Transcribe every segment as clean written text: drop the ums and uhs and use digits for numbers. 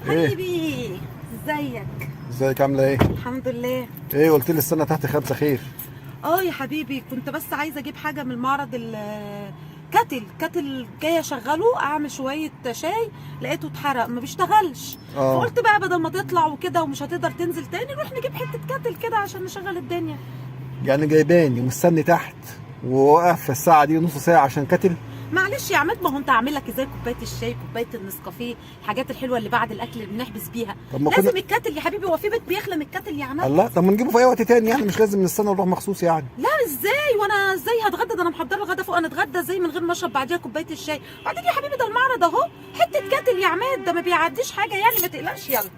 ايه حبيبي، ازيك؟ ازيك عامله ايه؟ الحمد لله. ايه قلت لي السنه تحت خمسة خير. يا حبيبي، كنت بس عايزه اجيب حاجه من المعرض. كاتل جايه اشغله اعمل شويه شاي، لقيته اتحرق ما بيشتغلش. اه فقلت بقى بدل ما تطلع وكده ومش هتقدر تنزل تاني، نروح نجيب حته كاتل كده عشان نشغل الدنيا. يعني جايباني ومستني تحت وواقف في الساعه دي نص ساعه عشان كاتل. معلش يا عماد، ما هو انت عامل لك ازاي كوبايه الشاي، كوبايه النسكافيه، الحاجات الحلوه اللي بعد الاكل اللي بنحبس بيها. طب ما لازم كنا الكاتل يا حبيبي، هو في بيت بيخلى من الكاتل يا عماد؟ الله، طب ما نجيبه في اي وقت تاني، يعني مش لازم نستنى ونروح مخصوص يعني. لا ازاي، وانا ازاي هتغدى؟ ده انا محضره الغدا فوق، انا اتغدى ازاي من غير ما اشرب بعديها كوبايه الشاي؟ بعدين يا حبيبي ده المعرض اهو، حته كاتل يا عماد، ده ما بيعديش حاجه يعني، ما تقلقش. يلا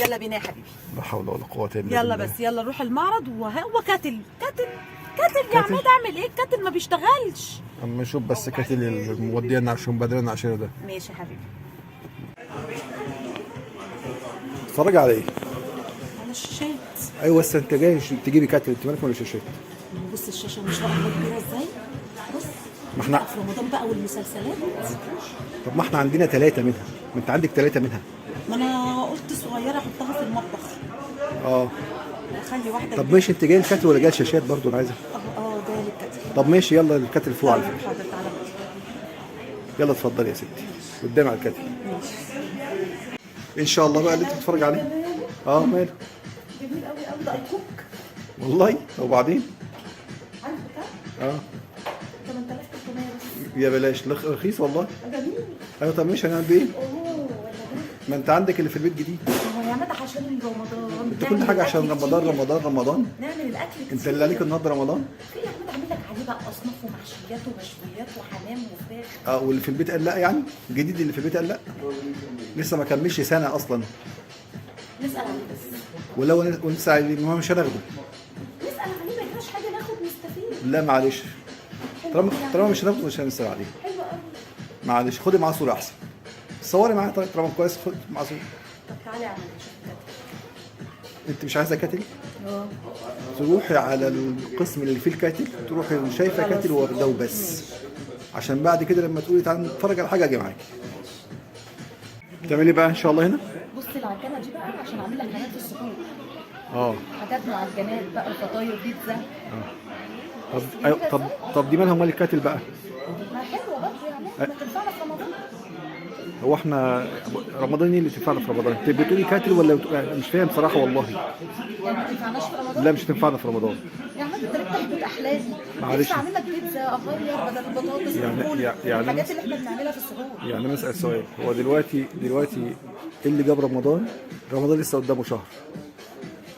يلا بينا يا حبيبي. لا حول ولا قوه الا بالله. يلا بس يلا نروح المعرض، وهو كاتل كاتل يا كاتل؟ عماد، اعمل ايه؟ الكاتل ما بيشتغلش. اما نشوف بس كاتل المودينا عشان بدرنا عشان ده. ماشي يا حبيبي. اتفرج على ايه؟ على الشاشات. ايوه بس انت جاي تجيبي كاتل، انت مالك ولا شاشات؟ بص الشاشه مش واخده كبيره ازاي؟ بص ما احنا في رمضان بقى والمسلسلات. طب ما احنا عندنا ثلاثه منها، ما انت عندك ثلاثه منها. ما انا قلت صغيره احطها في المطبخ، اه اخلي واحده طب كبيرة. ماشي، انت جاي الكاتل ولا جاي الشاشات برضه؟ انا عايزها. جايه للكاتل. طب ماشي يلا الكاتل فوق على طيب فكره. حاضر، تعالى. يلا اتفضلي يا ستي قدامي على الكاتل. ماشي. ان شاء الله بقى اللي انت بتتفرج عليه. اه ماله. جميل قوي قوي، ده ايكوك. والله وبعدين. عارف بكام؟ اه 8300 بس. يا بلاش رخيص والله. جميل. ايوه طب ماشي هنعمل ايه؟ اوه ولا ما انت عندك اللي في البيت جديد. ده؟ هو يا مدى عشان رمضان انت كل حاجه عشان رمضان رمضان رمضان. نعمل الاكل كتير. انت اللي عليك النهارده رمضان. في يا عماد، عامل لك عليه بقى اصناف ومحشيات ومشويات وحمام وفراخ. اه واللي في البيت قال لا، يعني الجديد اللي في البيت قال لا. لسه ما كملش سنه اصلا. نسال عليه بس. ولو ولسه ما مش هناخده. نسال عليه، ما يجراش حاجه، ناخد نستفيد. لا معلش، طالما مش هناخده مش هنسال عليه. حلو قوي. معلش خدي معاه صوره احسن. صوري معايا طيب طالما كويس، خد معاه صوره. طب تعالى يا عماد نشوف الكاتل. انت مش عايزه كاتل؟ اه تروحي على القسم اللي فيه الكاتل، تروحي شايفه كاتل واخده وبس، عشان بعد كده لما تقولي تعالى نتفرج على حاجه اجي معاكي. بتعملي بقى ان شاء الله هنا؟ بص العجانه دي بقى عشان اعمل لك حاجات في السحور. اه حاجات معجنات بقى، فطاير، بيتزا. طب أيوة طب دي مالها مال الكاتل بقى؟ ما حلوه برضه يا عماد، ما تنفعنا في رمضان. هو احنا رمضان ايه اللي تنفعنا في رمضان؟ انت بتقولي كاتل ولا مش فاهم صراحه والله. يعني ما تنفعناش في رمضان؟ لا مش تنفعنا في رمضان. يا عماد انت ليه بتحبط احلامي؟ معلش. نفسي اعمل لك بيتزا، اغير بدل البطاطس والفول، يعني الحاجات اللي احنا بنعملها في السحور. يعني انا اسال سؤال، هو دلوقتي ايه اللي جاب رمضان؟ رمضان لسه قدامه شهر.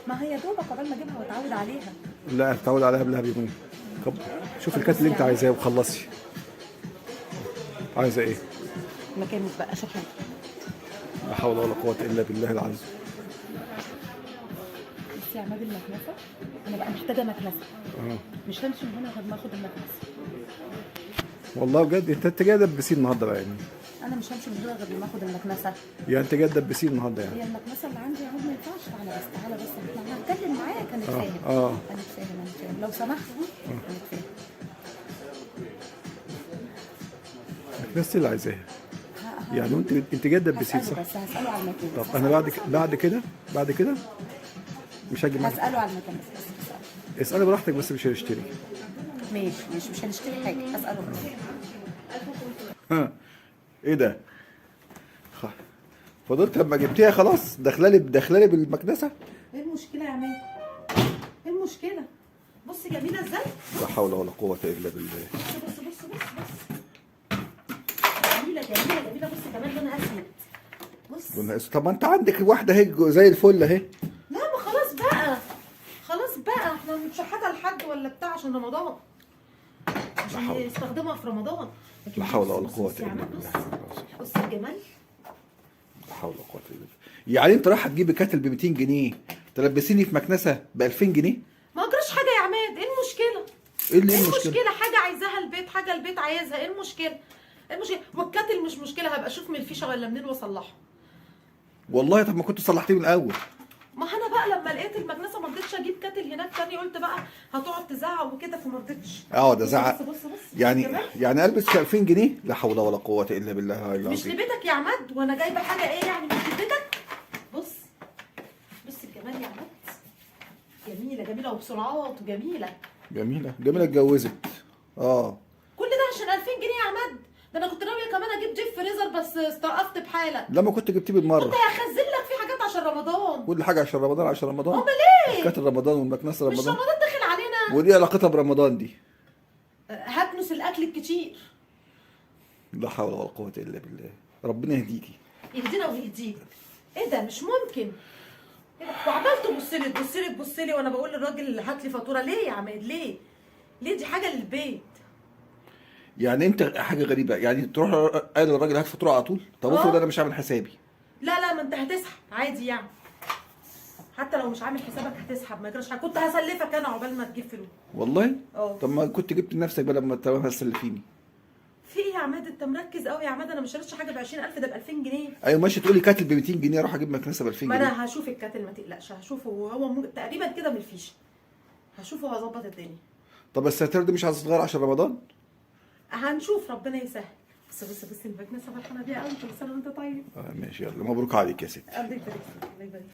ما هي دوبك قبل ما اجيبها واتعود عليها. لا اتعود عليها قبلها بيومين. طب شوف الكاتل اللي انت عايزاه وخلصي. عايزه ايه؟ مكانك بقى، شكرا. لا حول ولا قوه الا بالله العظيم. بص يا عماد المكنسه، انا بقى محتاجه مكنسه. اه مش همشي من هنا غير ما اخد المكنسه. والله بجد انت جاي تدبسين النهارده بقى يعني. انا مش همشي من هنا غير ما اخد المكنسه. يعني انت جاي تدبسين النهارده يعني. هي المكنسه اللي عندي يا عماد ما ينفعش. تعالى بس احنا هنتكلم معاك، هنتفاهم. اه هنتفاهم لو سمحت. هنتفاهم. الناس اللي عايزاها يعني. انت جاي تدبسين صح؟ بس هساله على المكنسه. طب انا بعد كده مش هاجي معاك. هساله على المكنسه بس. هسأله. اسالي براحتك بس مش هنشتري. مش هنشتري حاجه، هساله بس. ها ايه ده؟ فضلت لما جبتيها خلاص داخله لي بالمكنسه. ايه المشكله يا عماد؟ ايه المشكله؟ بص جميله ازاي؟ لا حول ولا قوه الا بالله. بص جميله. بص كمان لونها اسود. بص. قلنا طب ما انت عندك واحده اهي زي الفل اهي. لا ما خلاص بقى احنا مش حاجه لحد ولا بتاع عشان رمضان، عشان يستخدمها في رمضان. لا حول ولا قوه يا الا عماد، بالله. بص الجمال. لا حول ولا قوه الا بالله. يعني انت رايحه تجيبي كاتل ب 200 جنيه تلبسيني في مكنسه ب 2000 جنيه؟ ما اجراش حاجه يا عماد، ايه المشكله؟ ايه المشكله؟ حاجه عايزاها البيت، حاجه البيت عايزها، ايه المشكله؟ والكاتل مش مشكله، هبقى اشوف من الفيشه ولا منين واصلحه. والله طب ما كنت صلحتيه من الاول. ما انا بقى لما لقيت المكنسه ما رضيتش اجيب كاتل هناك تاني، قلت بقى هتقعد تزعق وكده فما رضيتش. ده زعق. بص يعني البس في 2000 جنيه؟ لا حول ولا قوه الا بالله مش لبيتك يا عماد، وانا جايبه حاجه ايه يعني مش لبيتك؟ كمان يا عماد. جميله جميله وبسرعات وجميله. جميله جميله اتجوزت. اه كل ده عشان 2000 جنيه يا عماد. ده انا كنت ناويه كمان اجيب جيب فريزر بس استوقفت بحالك. لما كنت جبتيه بالمره. كنت هخزن لك في حاجات عشان رمضان. كل حاجه عشان رمضان عشان رمضان. امال ايه؟ كانت رمضان والمكنسه مش رمضان. رمضان داخل علينا. ودي علاقتها برمضان دي؟ هكنس الاكل الكتير. لا حول ولا قوه الا بالله. ربنا يهديكي. يهدينا ويهديك. ايه ده مش ممكن. إيه ده؟ وعمال تبص لي وانا بقول للراجل هات لي فاتوره. ليه يا عماد ليه؟ ليه؟ دي حاجه للبيت. يعني انت حاجه غريبه، يعني تروح قال للراجل هات فاتوره على طول؟ طب افرض انا مش عامل حسابي. لا ما انت هتسحب عادي يعني. حتى لو مش عامل حسابك هتسحب، ما يجراش حاجه. كنت هسلفك انا عقبال ما تجيب فلوس. والله؟ اه. طب ما كنت جبت لنفسك بدل ما تسلفيني. في ايه يا عماد؟ انت مركز قوي يا عماد. انا مش شاريتش حاجه ب 20000، ده ب 2000 جنيه. ايوه ماشي، تقولي كاتل ب 200 جنيه اروح اجيب مكنسه ب 2000 ما جنيه. انا هشوف الكاتل ما تقلقش، هشوفه وهو تقريبا كده من الفيشه. هشوفه وهظبط الدنيا. طب الستاير دي مش عايزه تتغير عشان رمضان؟ هنشوف ربنا يسهل. بص المكنسه فرحانه بيها قوي. كل سنه وانت طيب. ماشي، يلا مبروك عليك يا ستي. الله يبارك فيك. الله يبارك فيك.